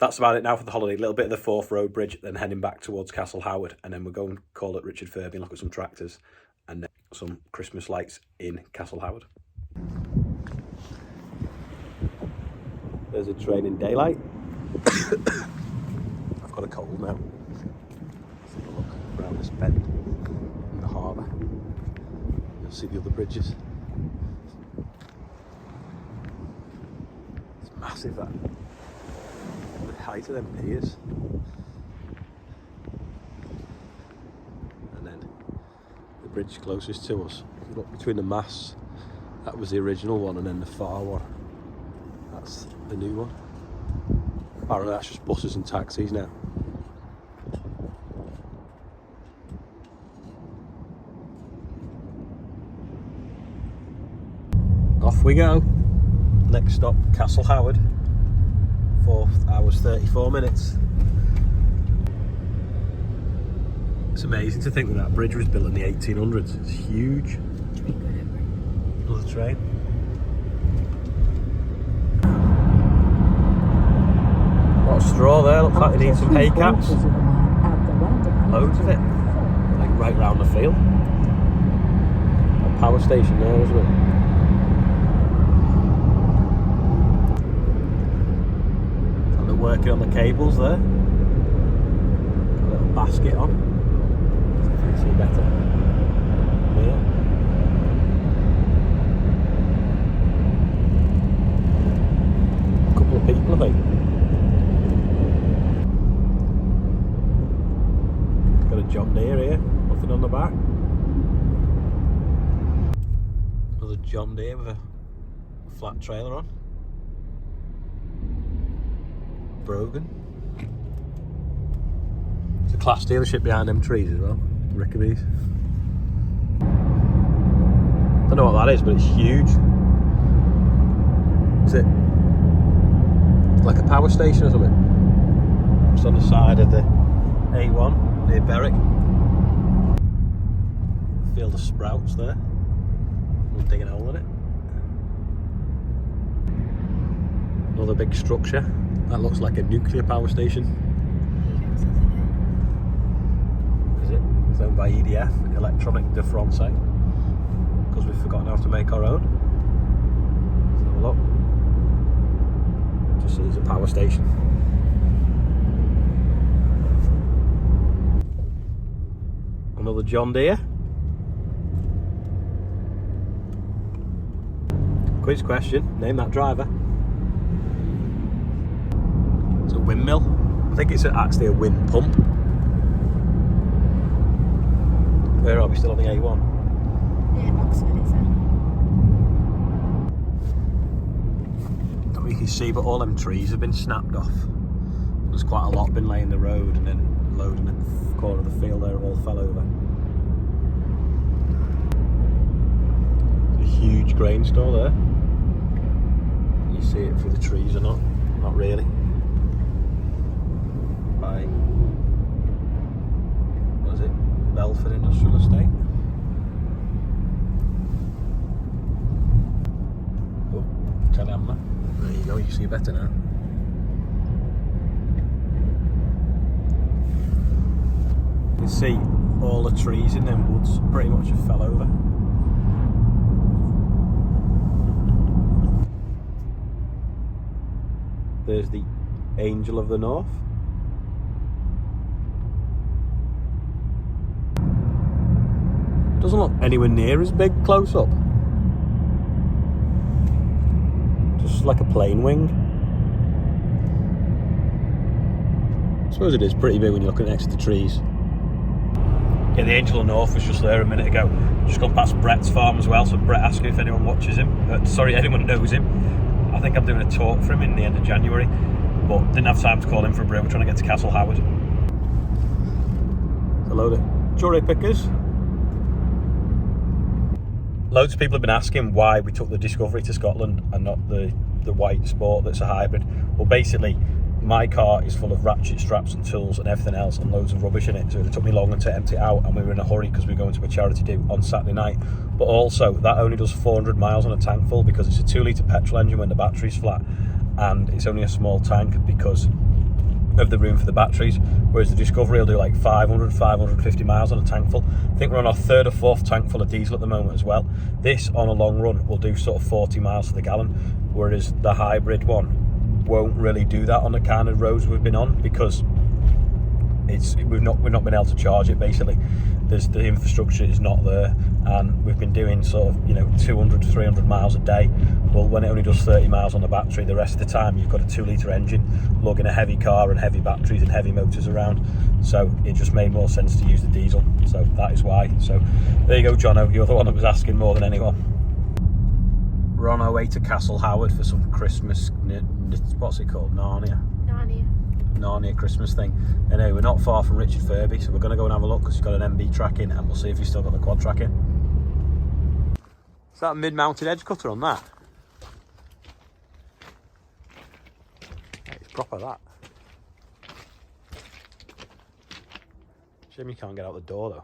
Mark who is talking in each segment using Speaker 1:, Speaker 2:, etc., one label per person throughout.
Speaker 1: that's about it now for the holiday. A little bit of the Forth Road Bridge, then heading back towards Castle Howard, and then we'll go and call at Richard Firby and look at some tractors and some Christmas lights in Castle Howard. There's a train in daylight. I've got a cold now. Let's have a look around this bend in the harbour. You'll see the other bridges. It's massive, that. The height of them piers. And then the bridge closest to us. If you look between the masts, that was the original one, and then the far one, that's the new one. Apparently that's just buses and taxis now. Off we go. Next stop, Castle Howard. 4 hours 34 minutes. It's amazing to think that that bridge was built in the 1800s. It's huge. Another train. What a straw there. Looks like they need some hay caps. Loads of it. Like right round the field. A power station there, isn't it? Working on the cables there. Got a little basket on. So you can see better. Yeah. A couple of people, I think. Got a John Deere here. Nothing on the back. Another John Deere with a flat trailer on. Brogan. It's a class dealership behind them trees as well. Rickaby's. Don't know what that is, but it's huge. Is it like a power station or something? It's on the side of the A1 near Berwick. Field of sprouts there. I'm digging a hole in it. Another big structure. That looks like a nuclear power station. Is it? It's owned by EDF, Electronic de France. Because we've forgotten how to make our own. Let's have a look. Just so there's a power station. Another John Deere. Quiz question, name that driver. It's a windmill. I think it's actually a wind pump. Where are we, still on the A1?
Speaker 2: Yeah, Oxford it's in.
Speaker 1: Don't know if you can see, but all them trees have been snapped off. There's quite a lot been laying the road, and then loading the corner of the field there all fell over. It's a huge grain store there. Can you see it through the trees or not? Not really. By, what is it? Belford Industrial Estate. Oh, telehammer. There you go, you can see better now. You can see all the trees in them woods pretty much have fell over. There's the Angel of the North. Doesn't look anywhere near as big close up. Just like a plane wing. I suppose it is pretty big when you're looking next to the trees. Yeah, the Angel of the North was just there a minute ago. Just gone past Brett's farm as well, so Brett asked me if anyone watches him. Sorry, anyone knows him. I think I'm doing a talk for him in the end of January, but didn't have time to call him for a brew. We're trying to get to Castle Howard. It's a load of jury pickers. Loads of people have been asking why we took the Discovery to Scotland and not the white Sport that's a hybrid. Well, basically, my car is full of ratchet straps and tools and everything else and loads of rubbish in it, so it took me longer to empty it out, and we were in a hurry because we were going to a charity do on Saturday night. But also, that only does 400 miles on a tank full because it's a 2 litre petrol engine when the battery's flat, and it's only a small tank because of the room for the batteries, whereas the Discovery will do like 500, 550 miles on a tank full. I think we're on our 3rd or 4th tank full of diesel at the moment as well. This, on a long run, will do sort of 40 miles to the gallon, whereas the hybrid one won't really do that on the kind of roads we've been on, because we've not been able to charge it. Basically, the infrastructure is not there, and we've been doing sort of 200 to 300 miles a day. Well, when it only does 30 miles on the battery, the rest of the time you've got a 2-litre engine lugging a heavy car and heavy batteries and heavy motors around, so it just made more sense to use the diesel. So that is why. So there you go, Jono, you're the one that was asking more than anyone. We're on our way to Castle Howard for some Christmas, what's it called, Narnia Christmas thing. Anyway, we're not far from Richard Firby, so we're going to go and have a look, because he's got an MB track in, and we'll see if he's still got the QUADTRAC in. Is that a mid-mounted edge cutter on that? Yeah, it's proper, that. Shame you can't get out the door though.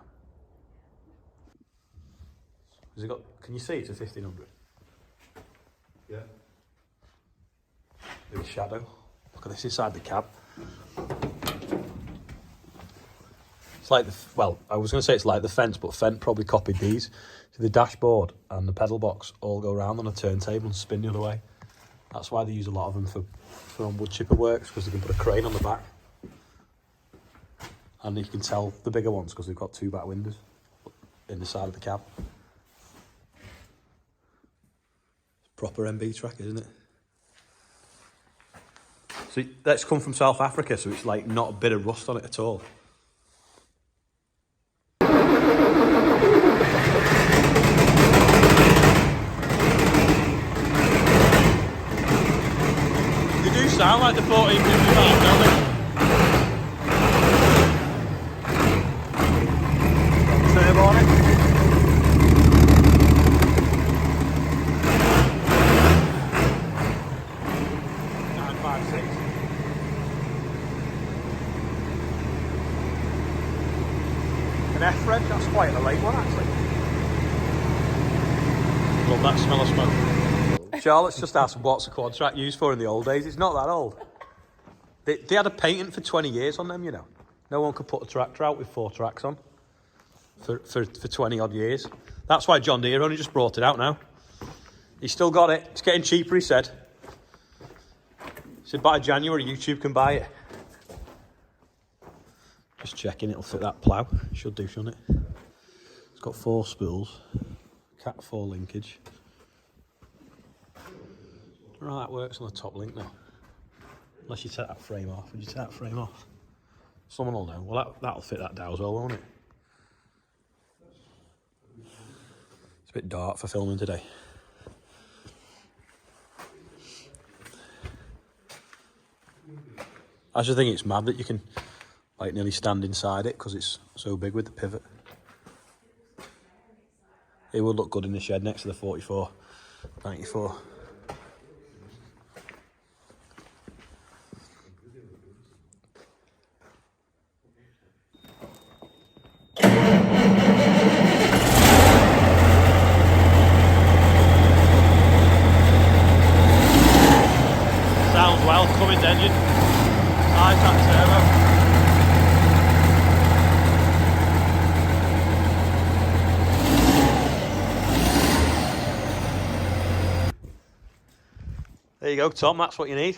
Speaker 1: Has it got, can you see it's a 1500? Yeah. Big shadow. Look at this inside the cab. It's like well, I was going to say it's like the Fendt, but Fendt probably copied these. So the dashboard and the pedal box all go around on a turntable and spin the other way. That's why they use a lot of them for on wood chipper works, because they can put a crane on the back. And you can tell the bigger ones because they've got 2 back windows in the side of the cab. Proper MBTRAC, isn't it? So that's come from South Africa, so it's like not a bit of rust on it at all. They do sound like the 1455, don't they? Turbo on it. An F-Red, that's quite a late one actually. Love that smell of smoke. Charlotte's just asked what's a QUADTRAC used for in the old days. It's not that old. They had a patent for 20 years on them, you know. No one could put a tractor out with 4 tracks on for 20 odd years. That's why John Deere only just brought it out now. He's still got it. It's getting cheaper, he said. He said by January YouTube can buy it. Just checking it'll fit that plough. Should do, shouldn't it? It's got 4 spools, Cat 4 linkage. I don't know how that works on the top link now. Unless you take that frame off. Would you take that frame off? Someone will know. Well, that'll fit that down as well, won't it? It's a bit dark for filming today. I just think it's mad that you can like nearly stand inside it because it's so big with the pivot. It would look good in the shed next to the 4494. Sounds well, Cummins engine, high-track turbo. There you go, Tom, that's what you need.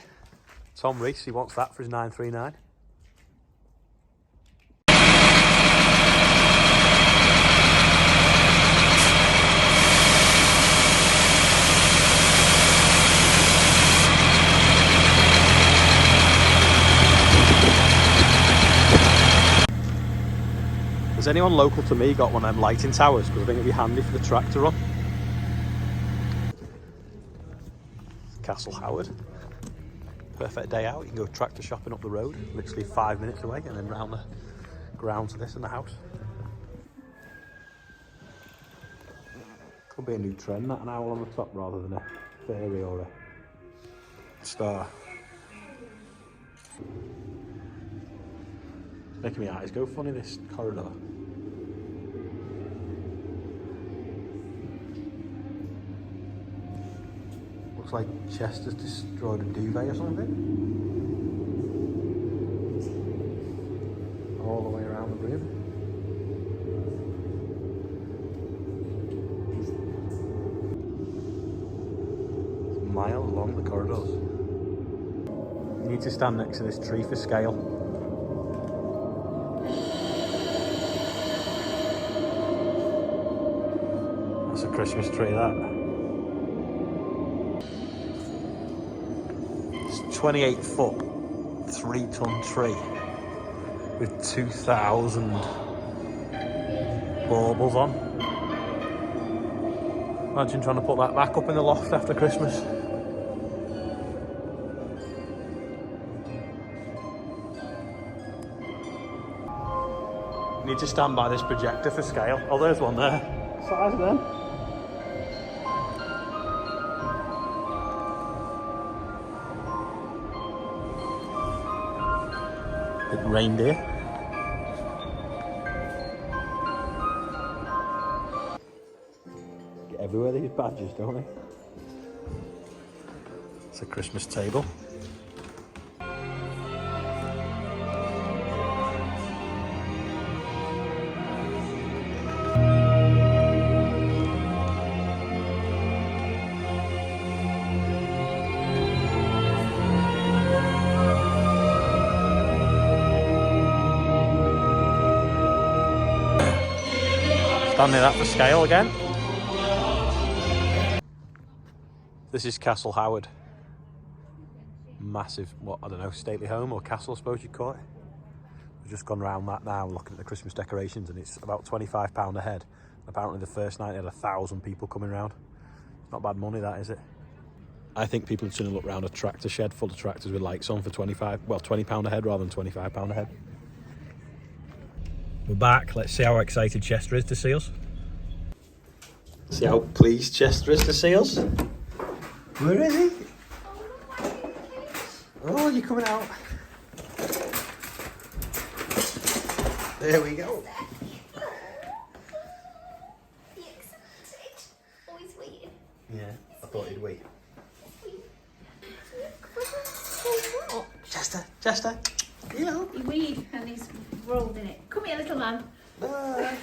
Speaker 1: Tom Reese, he wants that for his 939. Has anyone local to me got one of them lighting towers? Because I think it'd be handy for the tractor on. Castle Howard. Perfect day out. You can go tractor shopping up the road, literally 5 minutes away, and then round the grounds of this and the house. Could be a new trend, that, an owl on the top rather than a fairy or a star. It's making my eyes go funny, this corridor. Looks like Chester's destroyed a duvet or something. around the room. It's a mile along the corridors. You need to stand next to this tree for scale. That's a Christmas tree, that. It's 28 foot, 3-ton tree with 2,000 baubles on. Imagine trying to put that back up in the loft after Christmas. You need to stand by this projector for scale. Oh, there's one there. Size of them. Big reindeer. Get everywhere these badges, don't they? It's a Christmas table. Standing that for scale again. This is Castle Howard. Massive, what, I don't know, stately home or castle I suppose you'd call it. We've just gone round that now looking at the Christmas decorations and it's about £25 a head. Apparently the first night they had 1,000 people coming round. Not bad money that, is it? I think people are going to look round a tractor shed full of tractors with lights on for £20 a head rather than £25 a head. We're back. Let's see how excited Chester is to see us. See how pleased Chester is to see us. Where is he? Oh, you're coming out. There we go.
Speaker 2: Always waiting.
Speaker 1: Yeah, I thought he'd wait. Chester. You know.
Speaker 2: He weed and he's rolled in it. Come here, little man.
Speaker 1: Bye.